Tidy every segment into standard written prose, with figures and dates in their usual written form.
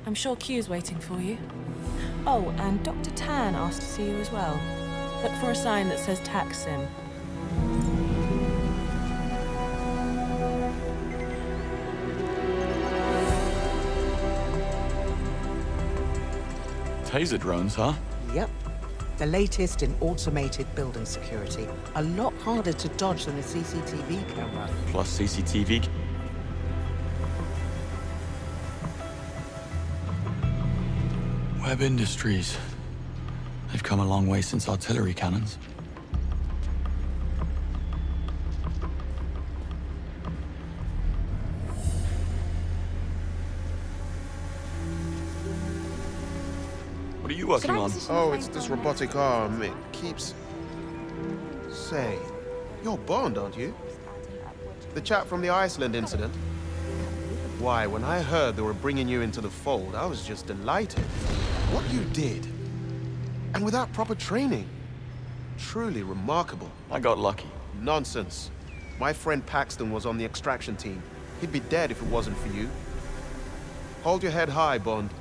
I'm sure Q's waiting for you. Oh, and Dr. Tan asked to see you as well. Look for a sign that says Taksim. Taser drones, huh? Yep. The latest in automated building security. A lot harder to dodge than a CCTV camera. Plus CCTV. Webb Industries. They've come a long way since artillery cannons. What are you working on? Oh, it's this robotic arm. It keeps... Say, you're Bond, aren't you? The chap from the Iceland incident? Why, when I heard they were bringing you into the fold, I was just delighted. What you did, and without proper training. Truly remarkable. I got lucky. Nonsense. My friend Paxton was on the extraction team. He'd be dead if it wasn't for you. Hold your head high, Bond.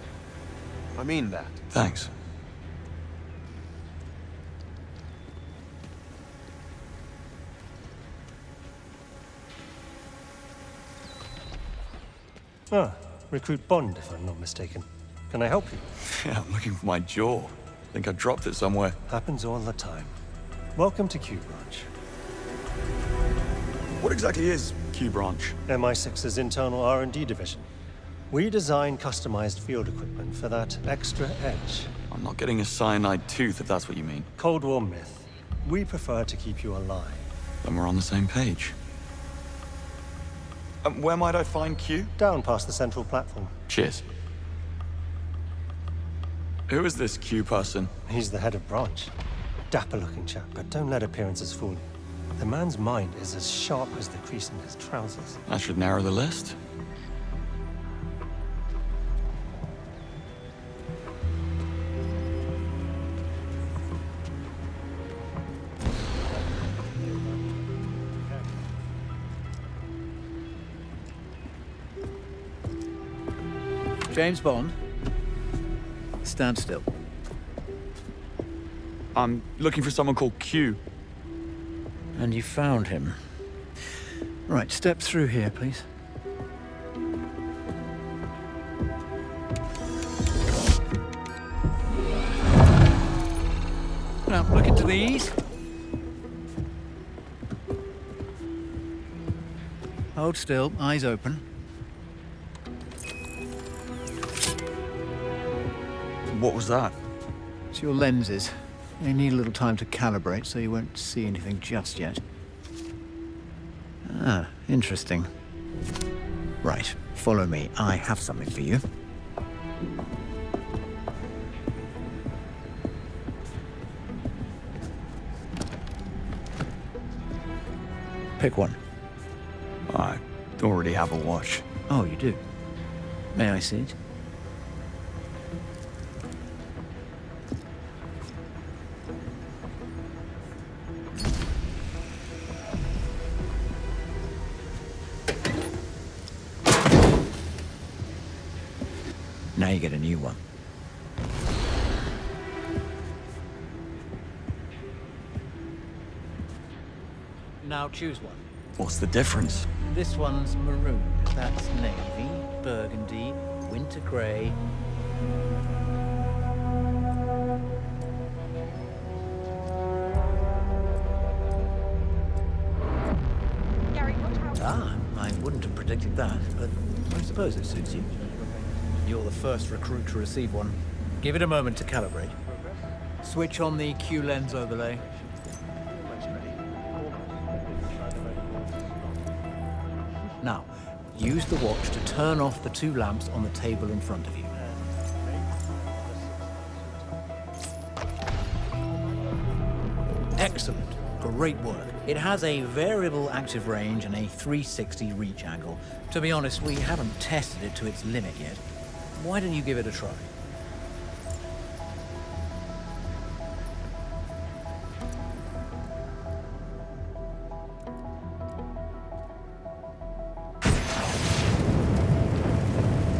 I mean that. Thanks. Ah, Recruit Bond, if I'm not mistaken. Can I help you? Yeah, I'm looking for my jaw. Think I dropped it somewhere. Happens all the time. Welcome to Q Branch. What exactly is Q Branch? MI6's internal R&D division. We design customized field equipment for that extra edge. I'm not getting a cyanide tooth, if that's what you mean. Cold War myth. We prefer to keep you alive. Then we're on the same page. Where might I find Q? Down past the central platform. Cheers. Who is this Q person? He's the head of branch. Dapper-looking chap, but don't let appearances fool you. The man's mind is as sharp as the crease in his trousers. That should narrow the list. James Bond. Stand still. I'm looking for someone called Q. And you found him. Right, step through here, please. Now, look into these. Hold still, eyes open. What was that? It's your lenses. They need a little time to calibrate, so you won't see anything just yet. Ah, interesting. Right, follow me. I have something for you. Pick one. I already have a watch. Oh, you do? May I see it? Now you get a new one. Now choose one. What's the difference? This one's maroon. That's navy, burgundy, winter grey. Ah, I wouldn't have predicted that, but I suppose it suits you. You're the first recruit to receive one. Give it a moment to calibrate. Switch on the Q lens overlay. Now, use the watch to turn off the two lamps on the table in front of you. Excellent. Great work. It has a variable active range and a 360 reach angle. To be honest, we haven't tested it to its limit yet. Why don't you give it a try?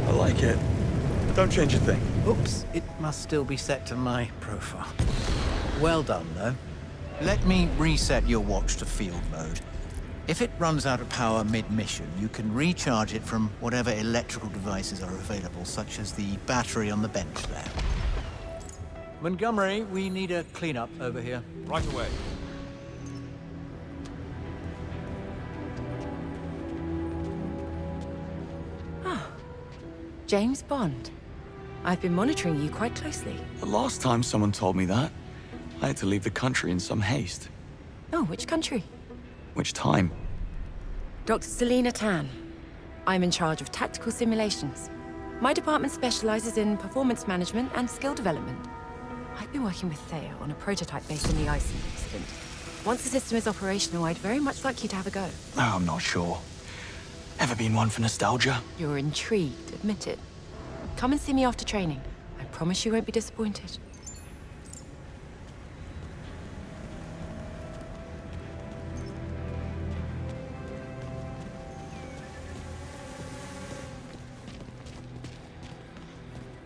I like it. Don't change a thing. Oops, it must still be set to my profile. Well done, though. Let me reset your watch to field mode. If it runs out of power mid-mission, you can recharge it from whatever electrical devices are available, such as the battery on the bench there. Montgomery, we need a cleanup over here. Right away. James Bond. I've been monitoring you quite closely. The last time someone told me that, I had to leave the country in some haste. Oh, which country? Which time? Dr. Selena Tan. I'm in charge of tactical simulations. My department specializes in performance management and skill development. I've been working with Thea on a prototype based on the Iceland incident. Once the system is operational, I'd very much like you to have a go. Oh, I'm not sure. Ever been one for nostalgia? You're intrigued, admit it. Come and see me after training. I promise you won't be disappointed.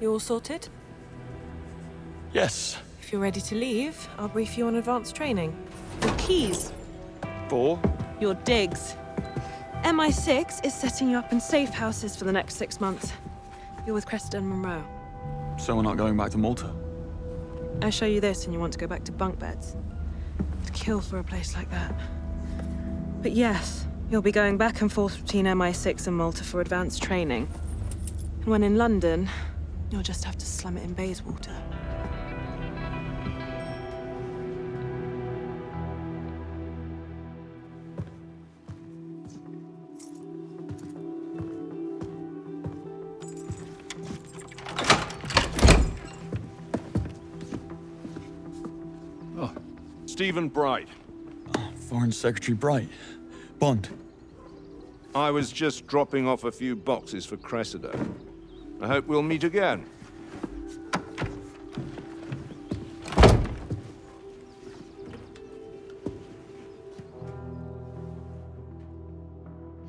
You all sorted? Yes. If you're ready to leave, I'll brief you on advanced training. Your keys. For? Your digs. MI6 is setting you up in safe houses for the next 6 months. You're with Cressida and Monroe. So we're not going back to Malta? I show you this and you want to go back to bunk beds. I'd kill for a place like that. But yes, you'll be going back and forth between MI6 and Malta for advanced training. And when in London, you'll just have to slum it in Bayswater. Stephen Bright. Foreign Secretary Bright. Bond. I was just dropping off a few boxes for Cressida. I hope we'll meet again.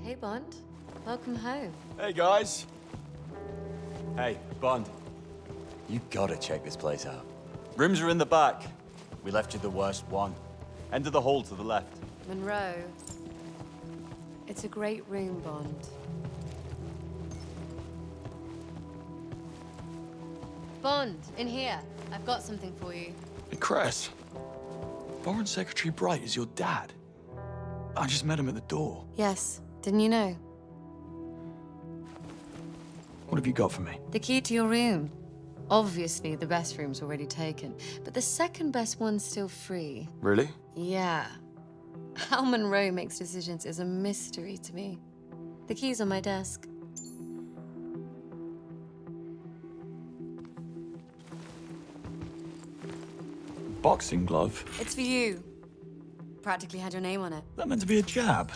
Hey, Bond. Welcome home. Hey, guys. Hey, Bond. You gotta check this place out. Rooms are in the back. We left you the worst one. End of the hall to the left. Monroe. It's a great room, Bond. Bond, in here. I've got something for you. Hey, Cress. Foreign Secretary Bright is your dad. I just met him at the door. Yes. Didn't you know? What have you got for me? The key to your room. Obviously, the best room's already taken, but the second best one's still free. Really? Yeah. How Monroe makes decisions is a mystery to me. The key's on my desk. Boxing glove? It's for you. Practically had your name on it. That meant to be a jab.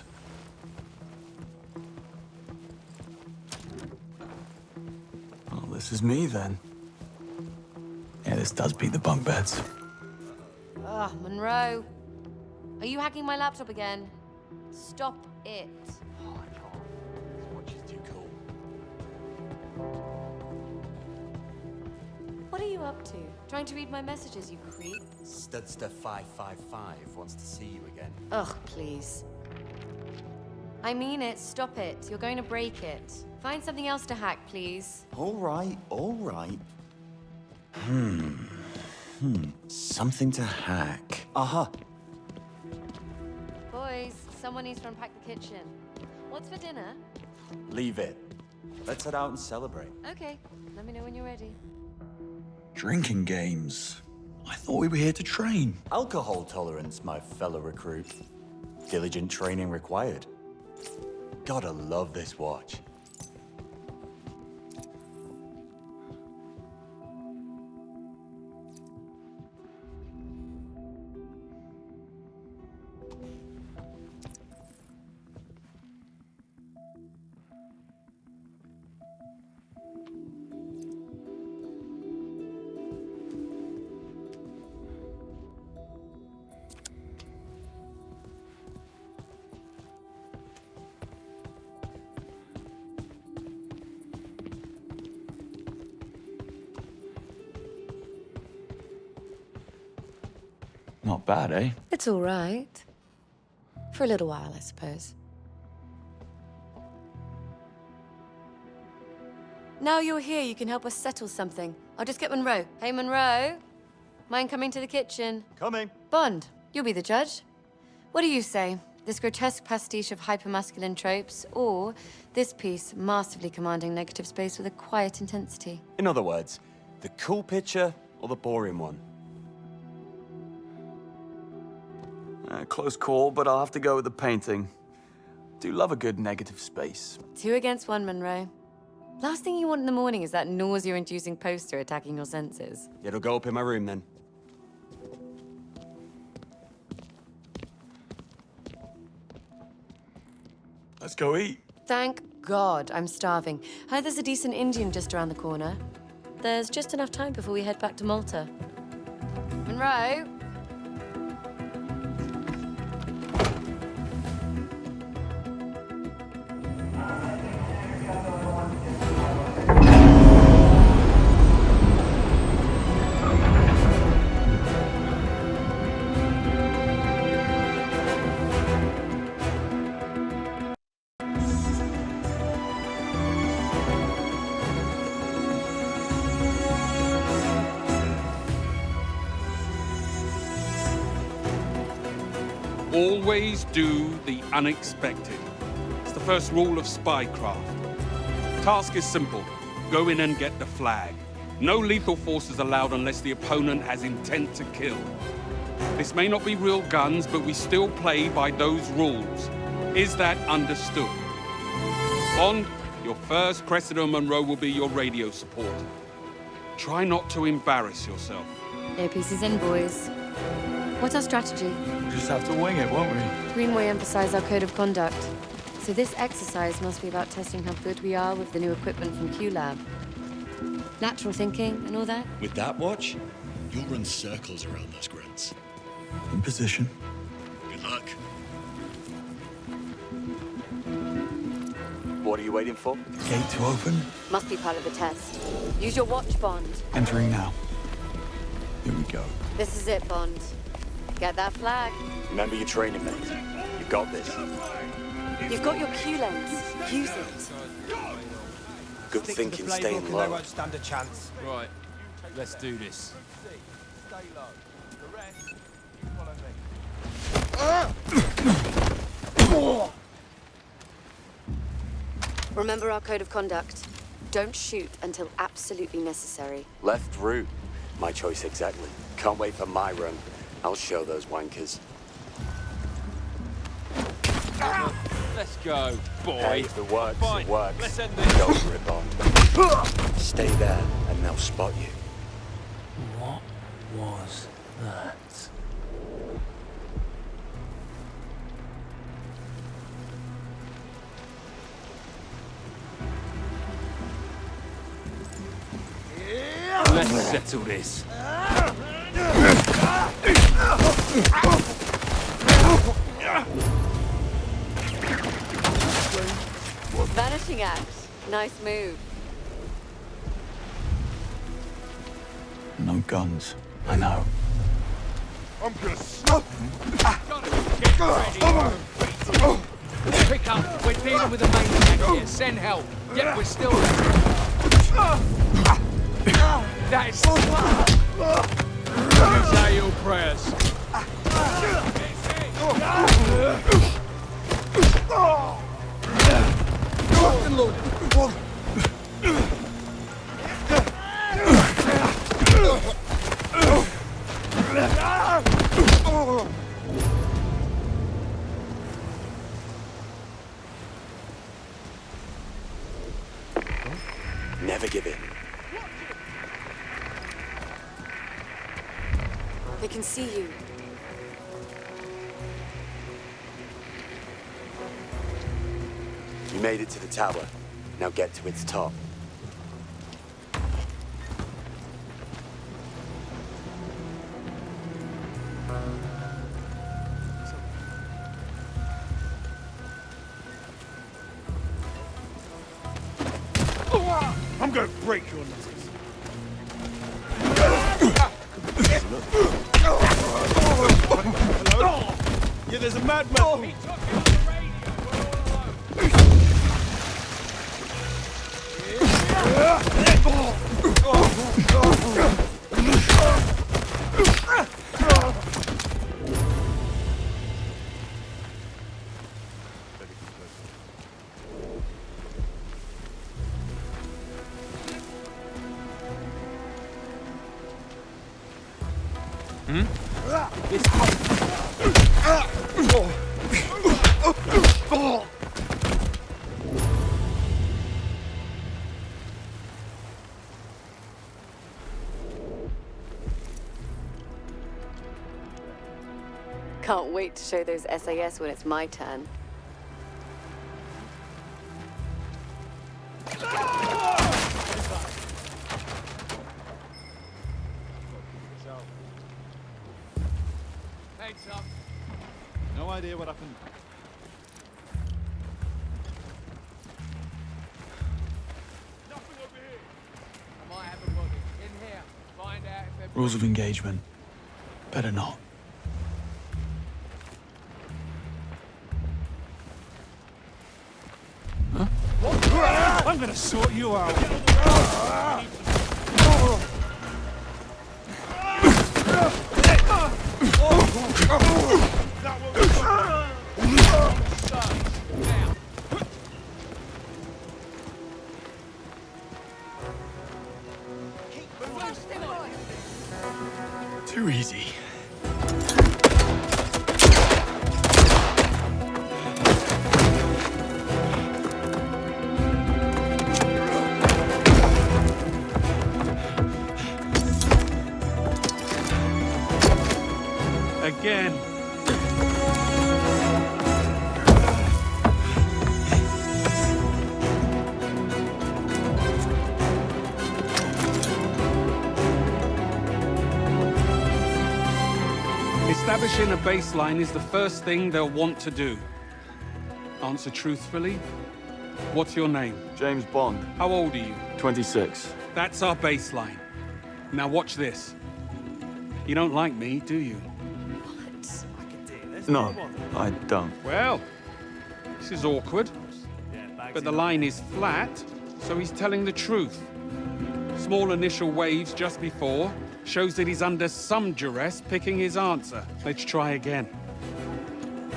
Oh, this is me then. Yeah, this does beat the bunk beds. Ugh, Monroe. Are you hacking my laptop again? Stop it. Oh, I can't. This watch is too cool. What are you up to? Trying to read my messages, you creep? Studster555 wants to see you again. Ugh, please. I mean it. Stop it. You're going to break it. Find something else to hack, please. All right, all right. Something to hack. Aha. Boys, someone needs to unpack the kitchen. What's for dinner? Leave it. Let's head out and celebrate. Okay. Let me know when you're ready. Drinking games. I thought we were here to train. Alcohol tolerance, my fellow recruit. Diligent training required. Gotta love this watch. Not bad, eh? It's all right. For a little while, I suppose. Now you're here, you can help us settle something. I'll just get Monroe. Hey, Monroe. Mind coming to the kitchen? Coming. Bond, you'll be the judge. What do you say? This grotesque pastiche of hypermasculine tropes, or this piece masterfully commanding negative space with a quiet intensity? In other words, the cool picture or the boring one? Close call, but I'll have to go with the painting. Do love a good negative space. 2 against 1, Monroe. Last thing you want in the morning is that nausea-inducing poster attacking your senses. It'll go up in my room then. Let's go eat. Thank God, I'm starving. Heard there's a decent Indian just around the corner. There's just enough time before we head back to Malta. Monroe? Always do the unexpected. It's the first rule of spycraft. Task is simple. Go in and get the flag. No lethal force is allowed unless the opponent has intent to kill. This may not be real guns, but we still play by those rules. Is that understood? Bond, your first Cressida Monroe will be your radio support. Try not to embarrass yourself. Earpiece is in, boys. What's our strategy? We'll just have to wing it, won't we? Greenway emphasized our code of conduct. So this exercise must be about testing how good we are with the new equipment from Q-Lab. Natural thinking and all that? With that watch, you'll run circles around those grunts. In position. Good luck. What are you waiting for? Gate to open. Must be part of the test. Use your watch, Bond. Entering now. Here we go. This is it, Bond. Get that flag. Remember your training, mate. You got this. You've got your Q lens. Use it. Good thinking, staying low. stand a chance. Right, let's do this. Remember our code of conduct. Don't shoot until absolutely necessary. Left route. My choice exactly. Can't wait for my run. I'll show those wankers. Let's go, boy. Hey, if it works, Fine. it works. Let's end this. Go for it, Bond. Stay there, and they'll spot you. What was that? Let's settle this. Vanishing act. Nice move. No guns. I know. I'm gonna stop. Pick up. We're dealing with a maniac here. Send help. Yet we're still... That is... You say your prayers. Never give in. They can see you. You made it to the tower. Now get to its top. I'm gonna break your noses. Yeah, there's a madman! He took it on the radio. We're all Can't wait to show those SAS when it's my turn. Heads up. No idea what happened. Nothing over here. I might have a body. In here. Find out if they're... Rules of engagement. Better not. I'm gonna sort you out. Too easy. Again. Establishing a baseline is the first thing they'll want to do. Answer truthfully. What's your name? James Bond. How old are you? 26. That's our baseline. Now watch this. You don't like me, do you? No, I don't. Well, this is awkward. But the line is flat, so he's telling the truth. Small initial waves just before shows that he's under some duress picking his answer. Let's try again.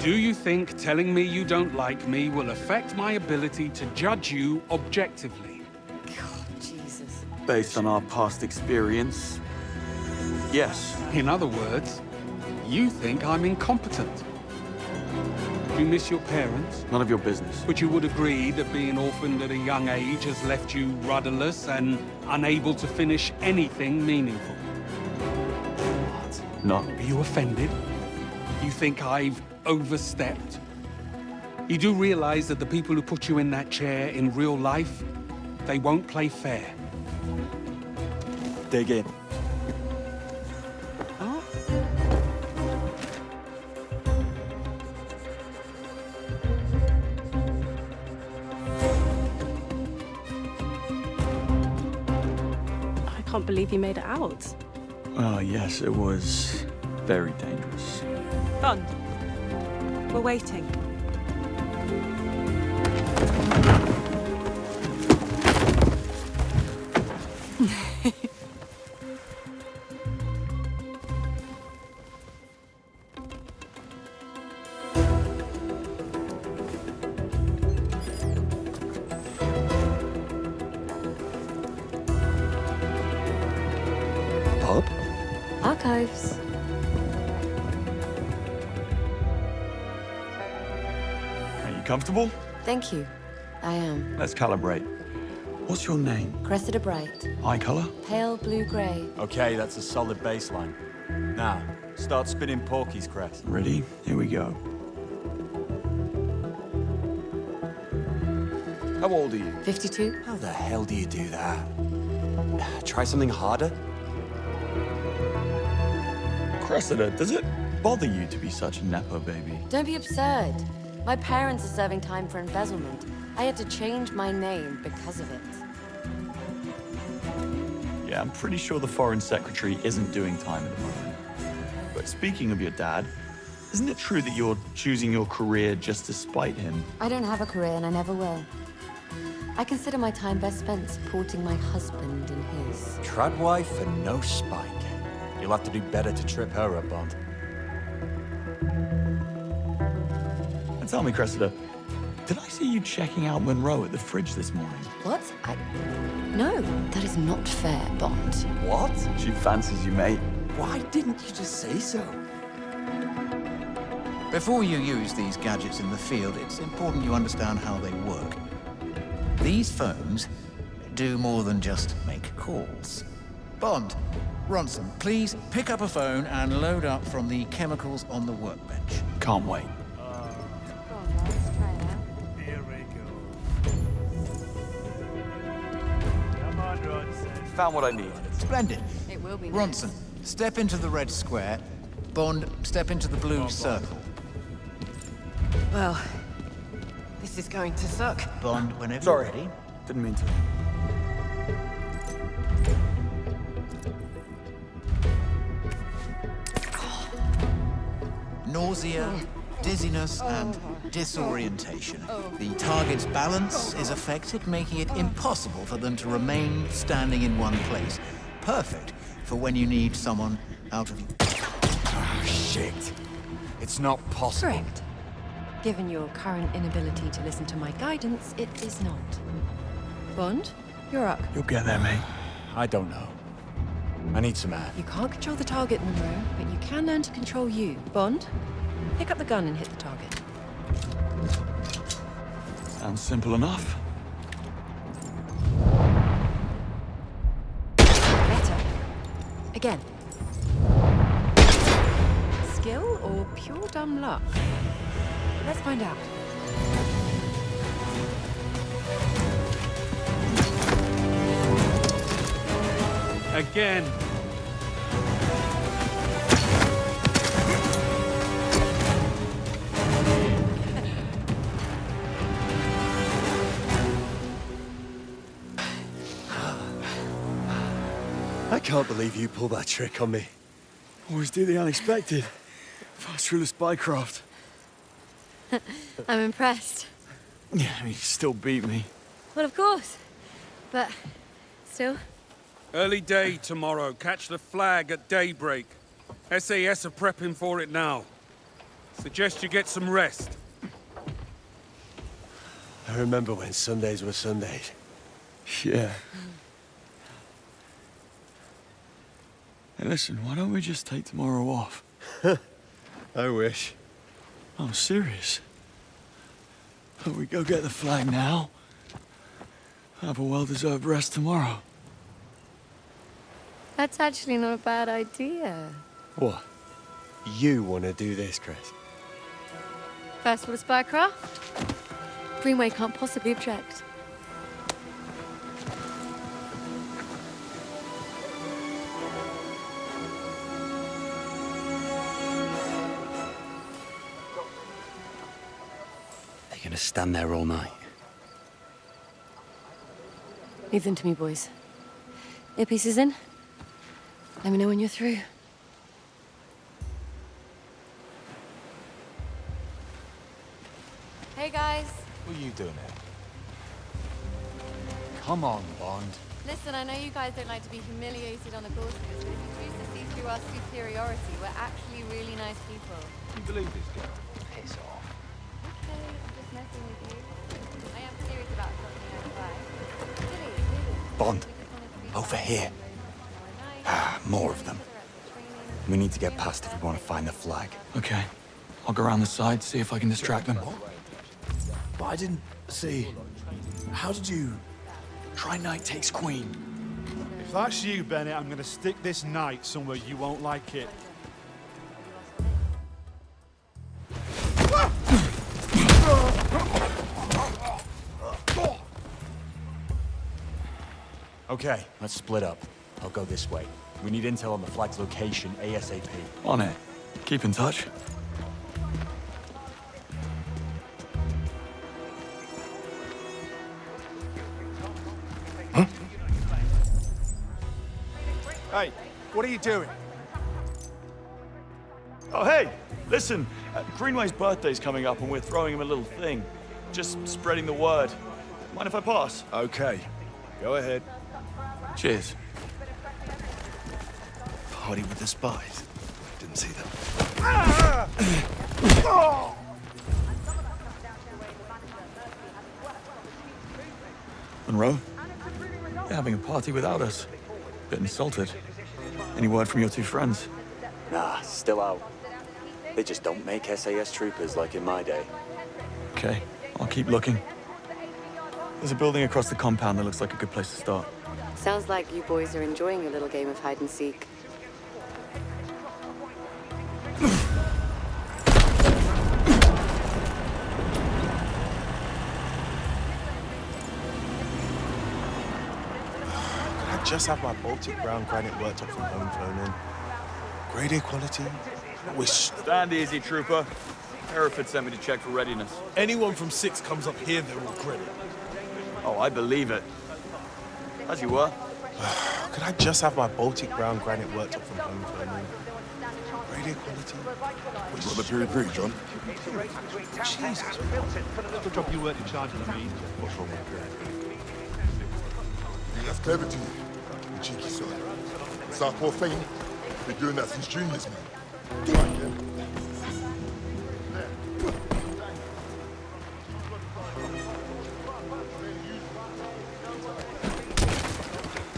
Do you think telling me you don't like me will affect my ability to judge you objectively? God, Jesus. Based on our past experience, yes. In other words, you think I'm incompetent. Do you miss your parents? None of your business. But you would agree that being orphaned at a young age has left you rudderless and unable to finish anything meaningful. No. Are you offended? You think I've overstepped? You do realize that the people who put you in that chair in real life, they won't play fair. Dig in. I can't believe you made it out. Oh, yes, it was very dangerous. Bond. We're waiting. Bob? Archives. Are you comfortable? Thank you. I am. Let's calibrate. What's your name? Cressida Bright. Eye color? Pale blue-grey. Okay, that's a solid baseline. Now, start spinning Porky's crest. Ready? Here we go. How old are you? 52. How the hell do you do that? Try something harder? Cressida, does it bother you to be such a Nepo baby? Don't be absurd. My parents are serving time for embezzlement. I had to change my name because of it. Yeah, I'm pretty sure the Foreign Secretary isn't doing time at the moment. But speaking of your dad, Isn't it true that you're choosing your career just to spite him? I don't have a career and I never will. I consider my time best spent supporting my husband in his. Trad wife and no spike. You'll have to do better to trip her up, Bond. And tell me, Cressida, did I see you checking out Monroe at the fridge this morning? What? No, that is not fair, Bond. What? She fancies you, mate. Why didn't you just say so? Before you use these gadgets in the field, it's important you understand how they work. These phones do more than just make calls. Bond, Ronson, please pick up a phone and load up from the chemicals on the workbench. Can't wait. Found what I need. Splendid. It will be Ronson, step into the red square. Bond, step into the blue circle. Well, this is going to suck. Bond, whenever Sorry. you're ready. Didn't mean to. Nausea, dizziness, and disorientation. The target's balance is affected, making it impossible for them to remain standing in one place. Perfect for when you need someone out of... Oh, shit. It's not possible. Correct. Given your current inability to listen to my guidance, it is not. Bond, you're up. You'll get there, mate. I don't know. I need some air. You can't control the target, Monroe, but you can learn to control you. Bond, pick up the gun and hit the target. Sounds simple enough. Better. Again. Skill or pure dumb luck? Let's find out. Again. I can't believe you pulled that trick on me. Always do the unexpected. Fast rule of spycraft. I'm impressed. Yeah, I mean, you still beat me. Well, of course. But still. Early day tomorrow. Catch the flag at daybreak. SAS are prepping for it now. Suggest you get some rest. I remember when Sundays were Sundays. Yeah. Hey, listen, why don't we just take tomorrow off? I wish. I'm serious. Look, we go get the flag now. Have a well-deserved rest tomorrow. That's actually not a bad idea. What? You want to do this, Chris? First for the spycraft? Greenway can't possibly object. They're gonna stand there all night. Leave them to me, boys. Earpiece is in. Let me know when you're through. Hey, guys. What are you doing here? Come on, Bond. Listen, I know you guys don't like to be humiliated on the course of this, but if you choose to see through our superiority, we're actually really nice people. You believe this girl? Piss off. Okay, I'm just messing with you. I am serious about something I try. Really. Bond, over here. More of them. We need to get past if we want to find the flag. Okay. I'll go around the side, see if I can distract them. But I didn't see. How did you? Try Knight takes Queen. If that's you, Bennett, I'm gonna stick this knight somewhere you won't like it. Okay, let's split up. I'll go this way. We need intel on the flag's location ASAP. On it. Keep in touch. Hey, what are you doing? Oh, hey, listen. Greenway's birthday's coming up and we're throwing him a little thing. Just spreading the word. Mind if I pass? Okay. Go ahead. Cheers. Party with the spies. Didn't see them. Monroe? You're having a party without us. Bit insulted. Any word from your two friends? Nah, still out. They just don't make SAS troopers like in my day. Okay, I'll keep looking. There's a building across the compound that looks like a good place to start. Sounds like you boys are enjoying a little game of hide and seek. Just have my Baltic brown granite worktop from home phone in. Grade A quality. Wish. Stand easy, trooper. Hereford sent me to check for readiness. Anyone from 6 comes up here, they're all credit. Oh, I believe it. As you were. Could I just have my Baltic brown granite worktop from home phone in? Grade A quality. Wish. What the period, John? Jesus. Good job you weren't in charge of the meeting. What's wrong with you? That's clever to you, you cheeky son. Southpaw Fane, been doing that since juniors, man. Go on, again.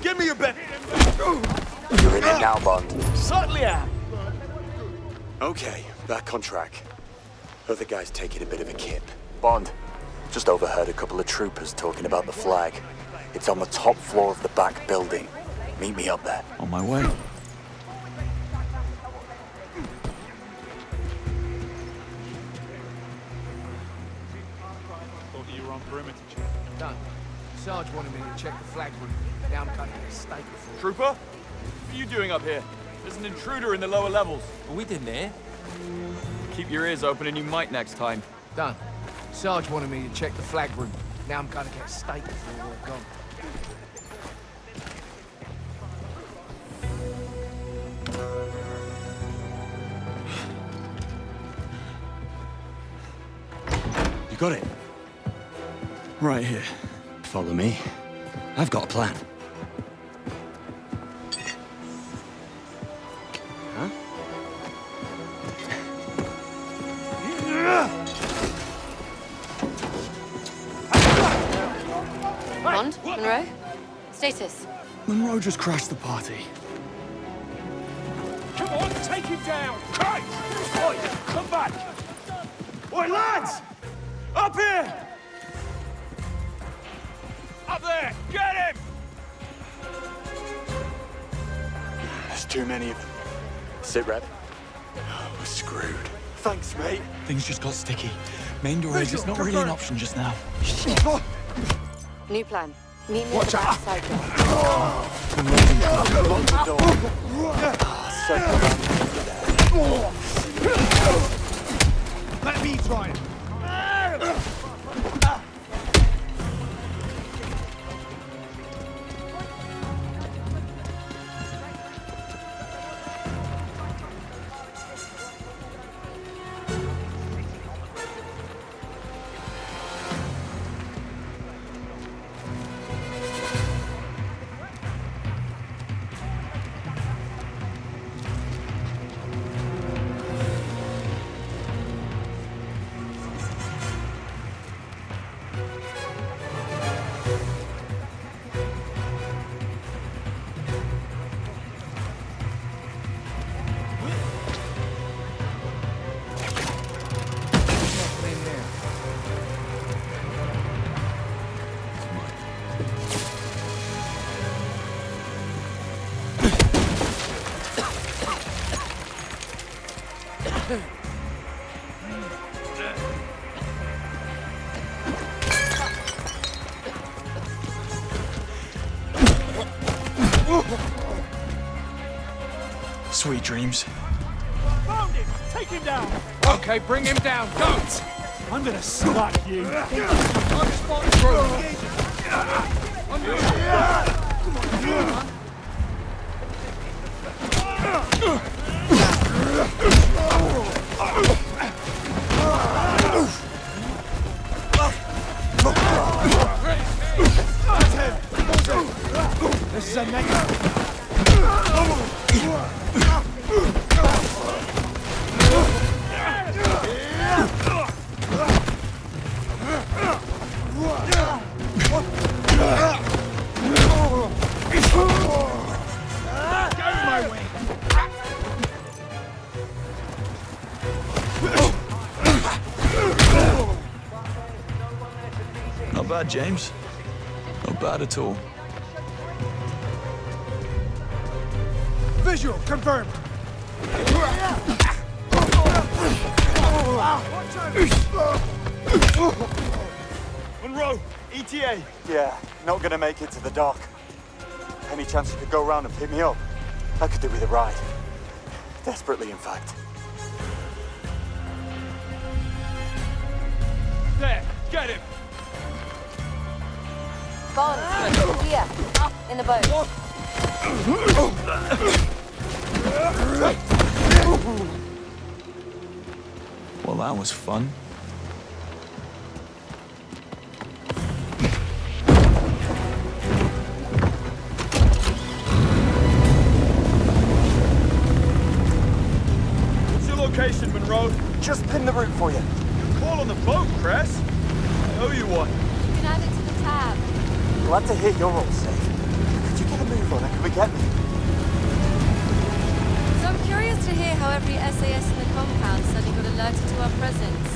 Give me your bet. You're in it now, Bond. Certainly am. Okay, back on track. Other guys taking a bit of a kip. Bond, just overheard a couple of troopers talking about the flag. It's on the top floor of the back building. Meet me up there. On my way. Thought you were on perimeter check. Done. Sarge wanted me to check the flag room. Now I'm cutting a stake before. Trooper? What are you doing up here? There's an intruder in the lower levels. Well, we didn't hear. Keep your ears open and you might next time. Done. Sarge wanted me to check the flag room. Now I'm gonna get a stake before we're all gone. You got it? Right here. Follow me. I've got a plan. Huh? Bond? Monroe? Status? Monroe just crashed the party. Come on, take him down! Christ! Oi, come back! Oi, lads! Up here! Up there! Get him! There's too many of them. Sit rep. Oh, we're screwed. Thanks, mate. Things just got sticky. Main door exit's not really an option just now. New plan. Meet me at the back side door. Lock the door. Let me try it. Sweet dreams. Found him! Take him down! Okay, bring him down. Go! I'm gonna slap you. I'm spotting through. Not bad, James. Not bad at all. Visual confirmed. Monroe, ETA. Yeah, not gonna make it to the dock. Any chance you could go around and pick me up? I could do with a ride. Desperately, in fact. There, get him! Bond, here, up in the boat. Well, that was fun. What's your location, Monroe? Just pin the route for you. You call on the boat, Cress? I owe you one. You can add it to the tab. Glad to hear you're all safe. Could you get a move on and come and get me? So I'm curious to hear how every SAS in the compound suddenly got alerted to our presence.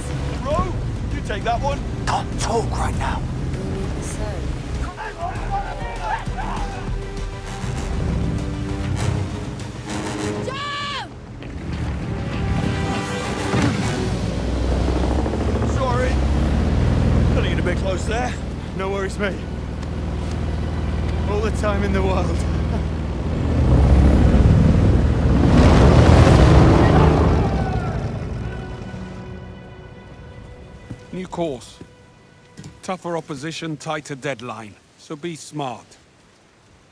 Monroe, you take that one. Can't talk right now. So. Sorry. Cutting it a bit close there. No worries, mate. All the time in the world. New course. Tougher opposition, tighter deadline. So be smart.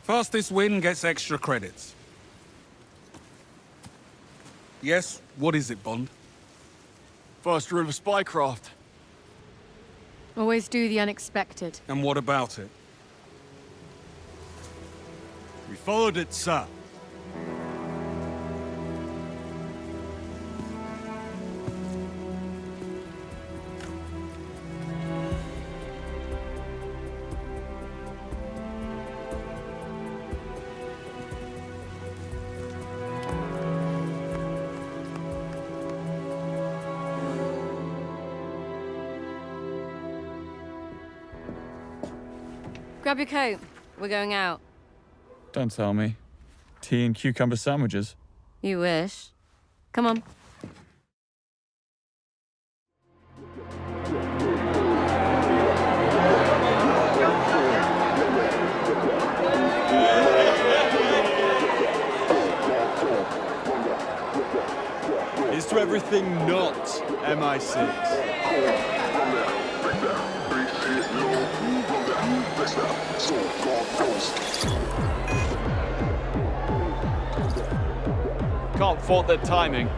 Fastest win gets extra credits. Yes, what is it, Bond? First rule of spycraft. Always do the unexpected. And what about it? We followed it, sir. Grab your coat. We're going out. Don't tell me. Tea and cucumber sandwiches. You wish. Come on. Here's to everything not MI6. Can't fault their timing.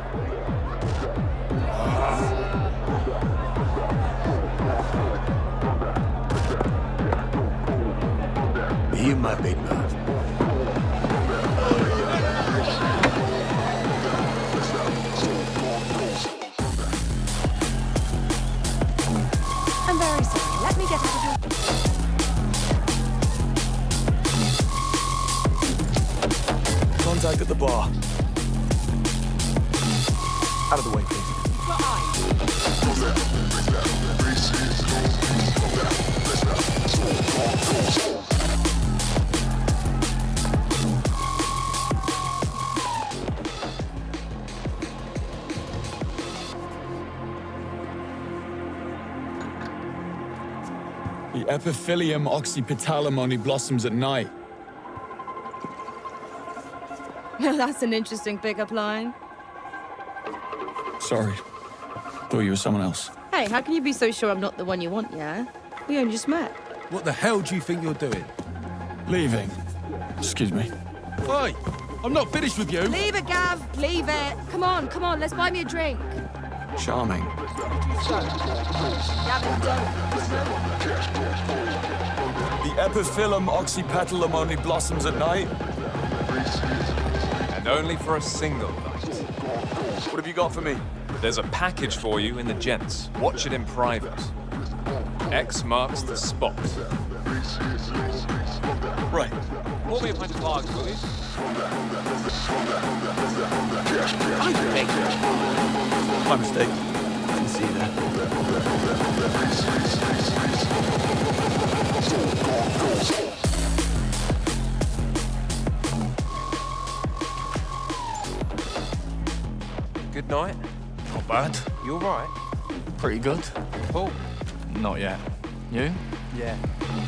You, my big man. I'm very sorry. Let me get out of here. Contact at the bar. Out of the way, please. The epiphylium oxypetalum only blossoms at night. That's an interesting pickup line. Sorry. Thought you were someone else. Hey, how can you be so sure I'm not the one you want, yeah? We only just met. What the hell do you think you're doing? Leaving. Excuse me. Oi! I'm not finished with you! Leave it, Gav! Leave it! Come on, let's buy me a drink. Charming. Gavin, don't. The epiphyllum oxypetalum only blossoms at night. And only for a single night. What have you got for me? There's a package for you in the gents. Watch it in private. X marks the spot. Right. Pour me a pint of lager, will you? I beg you. My mistake. Didn't see Good night. Not bad. You all right? Pretty good. Paul? Not yet. You? Yeah.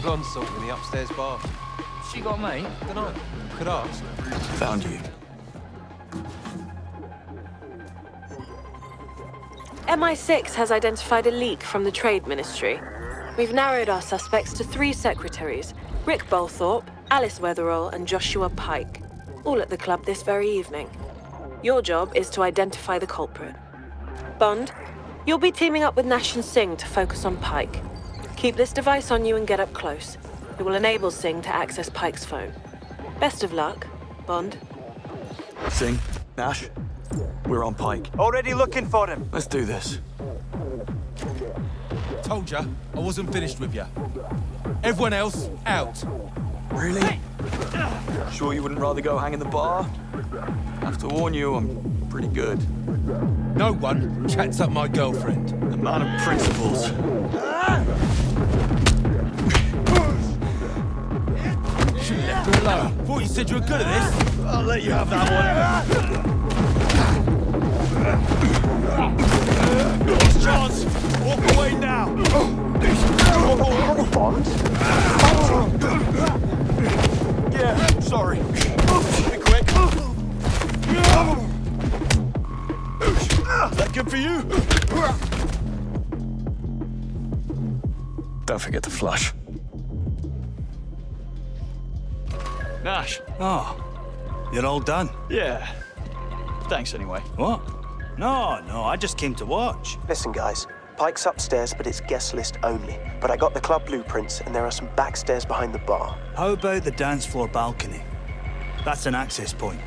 Blonde salt in the upstairs bar. She got a mate? Dunno. Could ask. Found you. MI6 has identified a leak from the Trade Ministry. We've narrowed our suspects to 3 secretaries, Rick Bolthorpe, Alice Weatherall, and Joshua Pike, all at the club this very evening. Your job is to identify the culprit. Bond, you'll be teaming up with Nash and Singh to focus on Pike. Keep this device on you and get up close. It will enable Singh to access Pike's phone. Best of luck, Bond. Singh, Nash, we're on Pike. Already looking for him. Let's do this. Told ya, I wasn't finished with ya. Everyone else, out. Really? Sure you wouldn't rather go hang in the bar? I have to warn you, I'm pretty good. No one chats up my girlfriend. The man of principles. Should've left her alone. Thought you said you were good at this. I'll let you have that one. Last chance. Walk away now. Bond? Yeah, sorry. Be quick. Is that good for you? Don't forget to flush. Nash. Oh, you're all done? Yeah. Thanks anyway. What? No, I just came to watch. Listen, guys. Pike's upstairs, but it's guest list only. But I got the club blueprints, and there are some backstairs behind the bar. How about the dance floor balcony? That's an access point.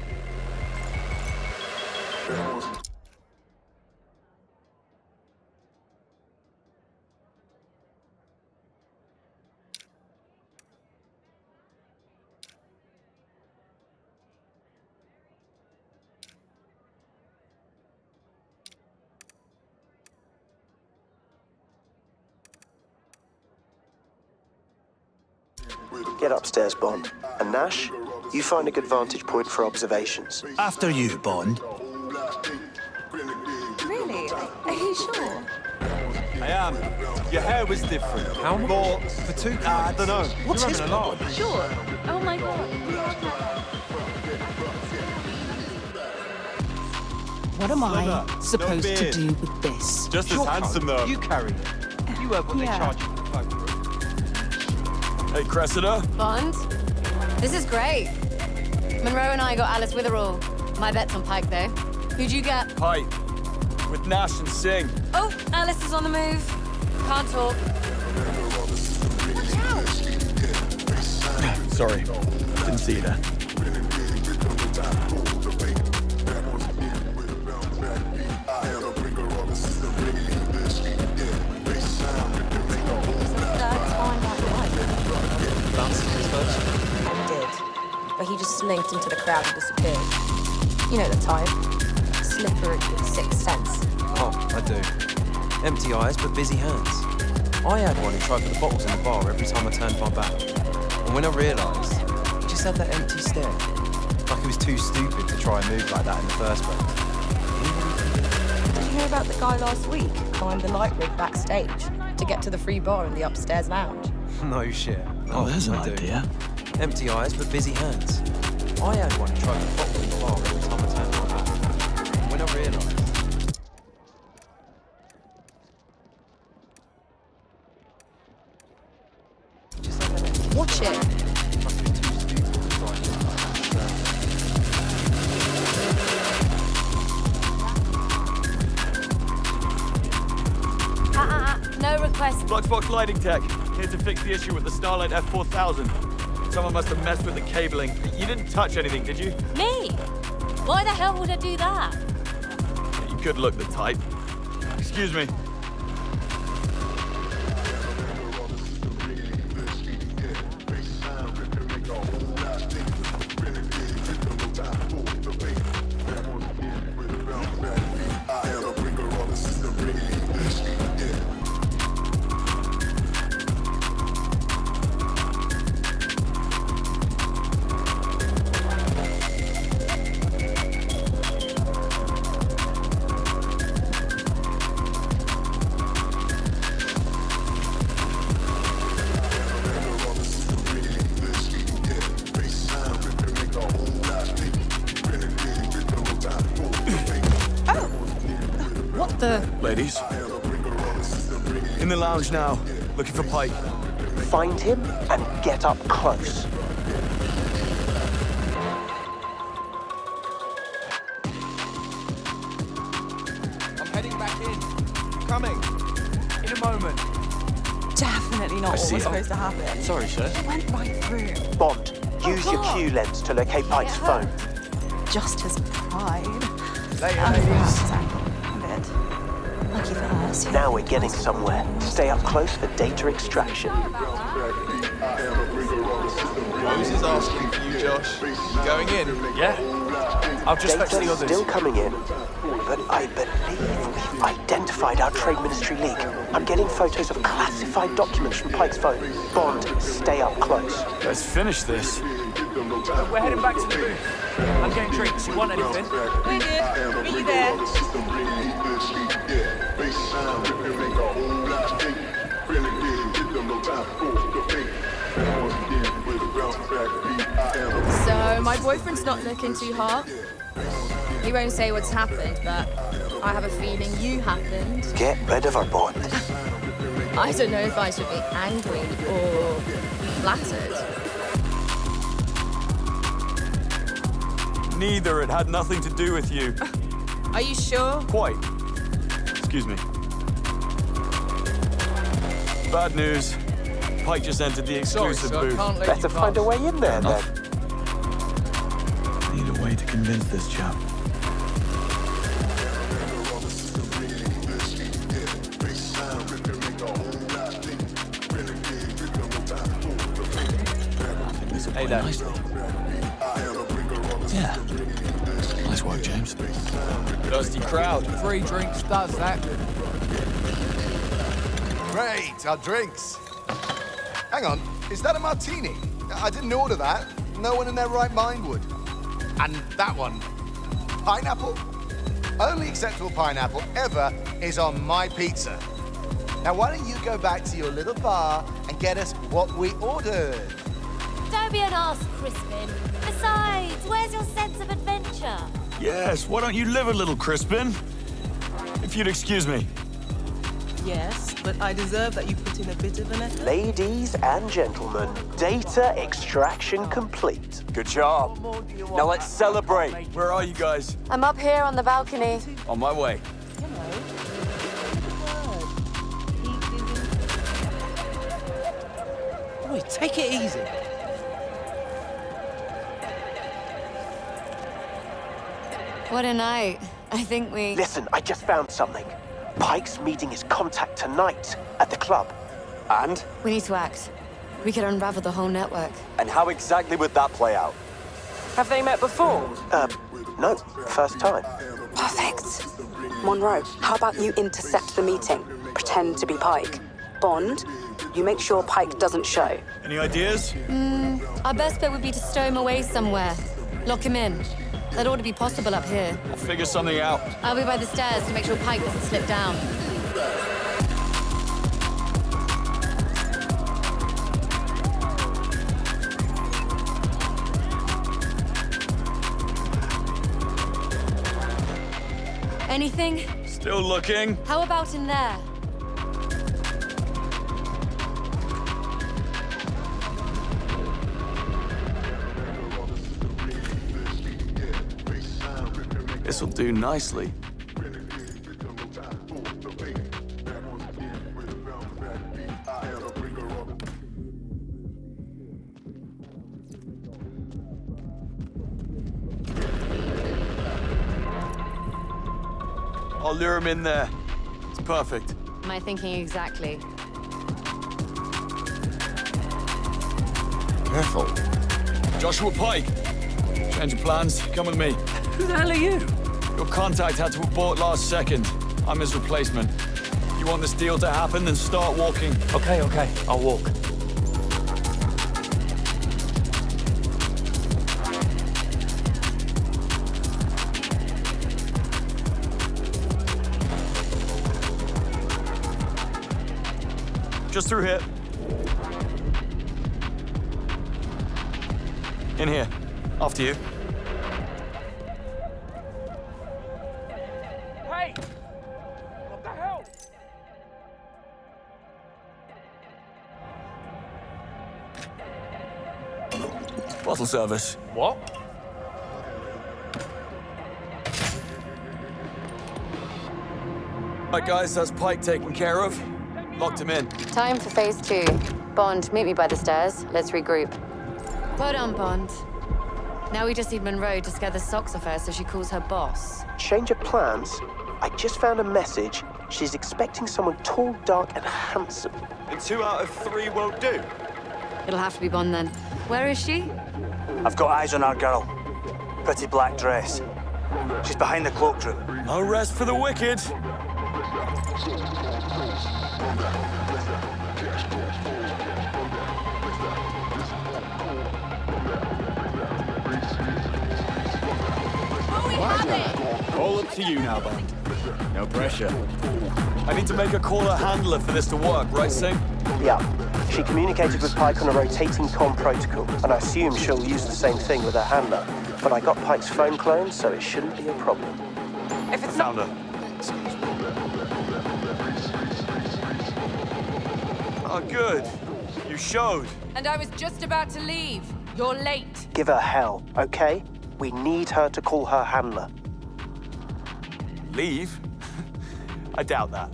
Get upstairs, Bond. And Nash, you find a good vantage point for observations. After you, Bond. Really? Are you sure? I am. Your hair was different. How much? More for 2 cards? I don't know. What's You're having a lot. Sure. Oh my god. What am I supposed to do with this? Just as handsome, though. You carried it. You heard what they charged you for phone. Hey, Cressida. Bond? This is great. Monroe and I got Alice Witherall. My bet's on Pike, though. Who'd you get? Pike. With Nash and Singh. Oh, Alice is on the move. Can't talk. Watch out! Sorry. Didn't see you there. But he just slinked into the crowd and disappeared. You know the type. Slippery with sixth sense. Oh, I do. Empty eyes, but busy hands. I had one who tried for the bottles in the bar every time I turned my back. And when I realised, he just had that empty stare. Like he was too stupid to try and move like that in the first place. Did you hear about the guy last week? Climbed the light rig backstage to get to the free bar in the upstairs lounge. No shit. Oh, there's an I do. idea. Empty eyes, but busy hands. I had one who tried for the bottles in the bar every time I turned my back. And when I realised, Watch it. No request. Fluxbox lighting tech. Here to fix the issue with the Starlight F4000. Someone must have messed with the cabling. You didn't touch anything, did you? Me? Why the hell would I do that? You could look the type. Excuse me. Ladies, in the lounge now, looking for Pike. Find him and get up close. I'm heading back in. Coming. In a moment. Definitely not what was supposed to happen. Sorry, sir. He went right through. Bond, use your Q lens to locate Pike's phone. Just his pride. Later, And ladies. perhaps a bit. Lucky for us. Now we're getting somewhere. Stay up close for data extraction. Rose is asking for you, Josh. You going in? Yeah. I'll just fetch the Data's others. still coming in, but I believe we've identified our Trade Ministry leak. I'm getting photos of classified documents from Pike's phone. Bond, stay up close. Let's finish this. We're heading back to the booth. I'm getting drinks. You want anything? We did. Meet you there. So, my boyfriend's not looking too hot. He won't say what's happened, but I have a feeling you happened. Get rid of her, Bond. I don't know if I should be angry or flattered. Neither. It had nothing to do with you. Are you sure? Quite. Excuse me. Bad news. Pike just entered the exclusive Sorry, booth. sir, can't let Better you find a pass. way in there, then. Need a way to convince this chap. Hey there. Yeah. Nice work, James. Dusty crowd. 3 drinks does that. Great, our drinks. Hang on, is that a martini? I didn't order that. No one in their right mind would. And that one, pineapple? Only acceptable pineapple ever is on my pizza. Now, why don't you go back to your little bar and get us what we ordered? Don't be an arse, Crispin. Besides, where's your sense of adventure? Yes, why don't you live a little, Crispin? If you'd excuse me. Yes, but I deserve that you put in a bit of an effort. Ladies and gentlemen, data extraction complete. Good job. Now let's celebrate. Where are you guys? I'm up here on the balcony. On my way. Boy, take it easy. What a night. I think we... Listen, I just found something. Pike's meeting his contact tonight at the club. And? We need to act. We could unravel the whole network. And how exactly would that play out? Have they met before? No. First time. Perfect. Monroe, how about you intercept the meeting? Pretend to be Pike. Bond, you make sure Pike doesn't show. Any ideas? Our best bet would be to stow him away somewhere. Lock him in. That ought to be possible up here. We'll figure something out. I'll be by the stairs to make sure Pike doesn't slip down. Anything? Still looking. How about in there? This'll do nicely. I'll lure him in there. It's perfect. Am I thinking exactly? Careful. Joshua Pike. Change of plans. Come with me. Who the hell are you? Your contact had to abort last second. I'm his replacement. You want this deal to happen, then start walking. Okay, I'll walk. Just through here. In here. After you. Hey! What the hell? Bottle service. What? Right, guys, that's Pike taken care of. Locked him in. Time for phase 2. Bond, meet me by the stairs. Let's regroup. Well done, Bond. Now we just need Monroe to scare the socks off her so she calls her boss. Change of plans? I just found a message. She's expecting someone tall, dark, and handsome. And 2 out of 3 won't do. It'll have to be Bond then. Where is she? I've got eyes on our girl. Pretty black dress. She's behind the cloakroom. No rest for the wicked. All up to you now, Bond. No pressure. I need to make a call her handler for this to work, right, Singh? Yeah. She communicated with Pike on a rotating comm protocol, and I assume she'll use the same thing with her handler. But I got Pike's phone clone, so it shouldn't be a problem. If it's found her. Oh, good. You showed. And I was just about to leave. You're late. Give her hell, okay? We need her to call her handler. Leave? I doubt that.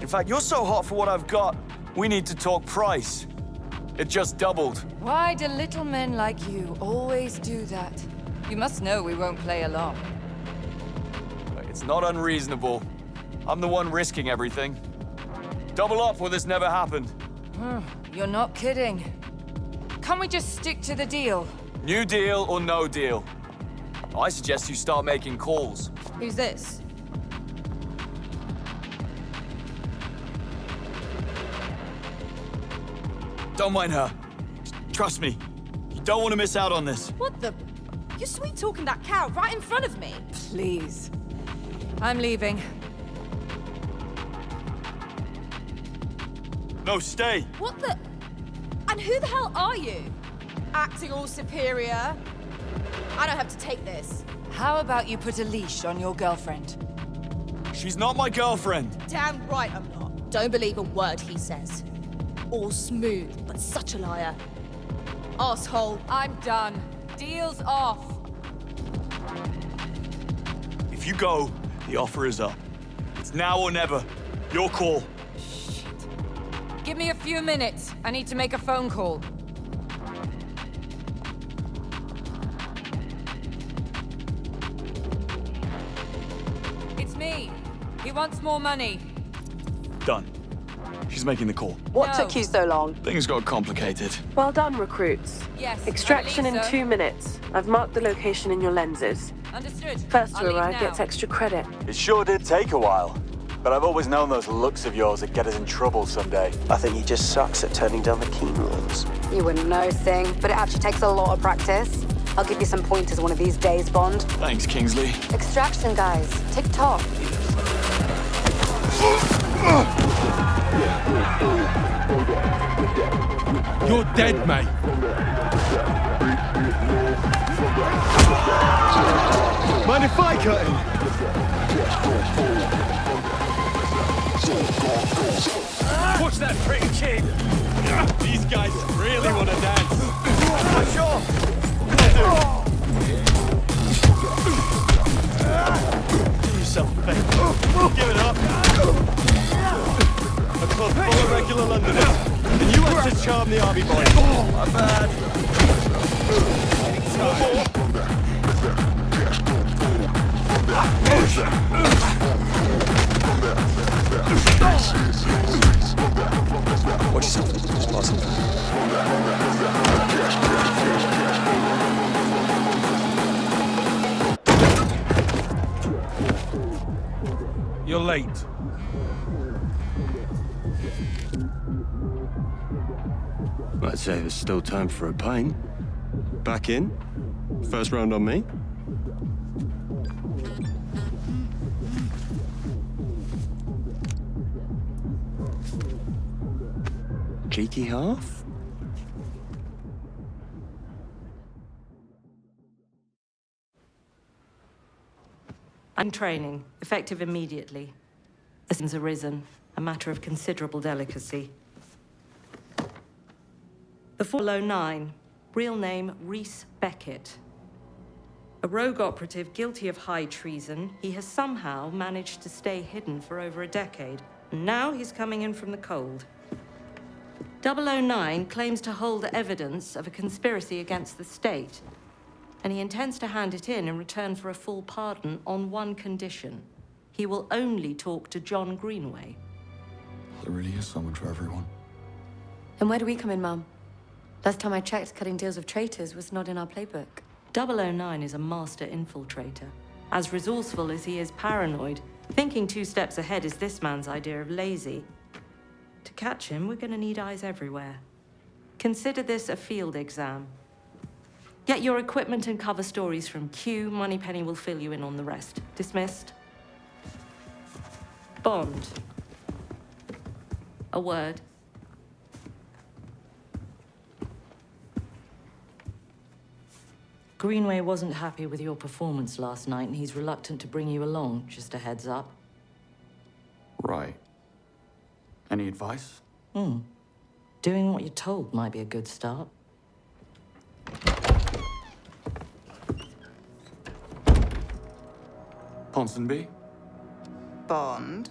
In fact, you're so hot for what I've got, we need to talk price. It just doubled. Why do little men like you always do that? You must know we won't play along. It's not unreasonable. I'm the one risking everything. Double up or this never happened. You're not kidding. Can't we just stick to the deal? New deal or no deal? I suggest you start making calls. Who's this? Don't mind her. Trust me. You don't want to miss out on this. What the? You're sweet-talking that cow right in front of me. Please. I'm leaving. No, stay. What the? And who the hell are you? Acting all superior? I don't have to take this. How about you put a leash on your girlfriend? She's not my girlfriend. Damn right I'm not. Don't believe a word he says. All smooth, but such a liar. Asshole. I'm done. Deal's off. If you go, the offer is up. It's now or never. Your call. Give me a few minutes. I need to make a phone call. It's me. He wants more money. Done. She's making the call. What took you so long? Things got complicated. Well done, recruits. Yes. Extraction I in believe so. 2 minutes. I've marked the location in your lenses. Understood. First I'll to leave arrive now. gets extra credit. It sure did take a while. But I've always known those looks of yours would get us in trouble someday. I think he just sucks at turning down the keen ones. You wouldn't know, Singh, but it actually takes a lot of practice. I'll give you some pointers one of these days, Bond. Thanks, Kingsley. Extraction, guys. Tick-tock. You're dead, mate. Mind if I cut him? Watch that pretty kid. These guys really want to dance. Sure. Give yourself a favor. Give it up. A club full of regular Londoners. And you have to charm the army boys. My bad. You're late. I'd say there's still time for a pint. Back in. First round on me. Cheeky half? I'm training, effective immediately. Has arisen, a matter of considerable delicacy. The 409, real name Reese Beckett. A rogue operative guilty of high treason, he has somehow managed to stay hidden for over a decade. And now he's coming in from the cold. 009 claims to hold evidence of a conspiracy against the state, and he intends to hand it in return for a full pardon on one condition. He will only talk to John Greenway. There really is someone for everyone. And where do we come in, Mum? Last time I checked, cutting deals with traitors was not in our playbook. 009 is a master infiltrator. As resourceful as he is paranoid, thinking 2 steps ahead is this man's idea of lazy. To catch him, we're gonna need eyes everywhere. Consider this a field exam. Get your equipment and cover stories from Q. Moneypenny will fill you in on the rest. Dismissed. Bond. A word. Greenway wasn't happy with your performance last night, and he's reluctant to bring you along, just a heads up. Right. Any advice? Doing what you're told might be a good start. Ponsonby? Bond?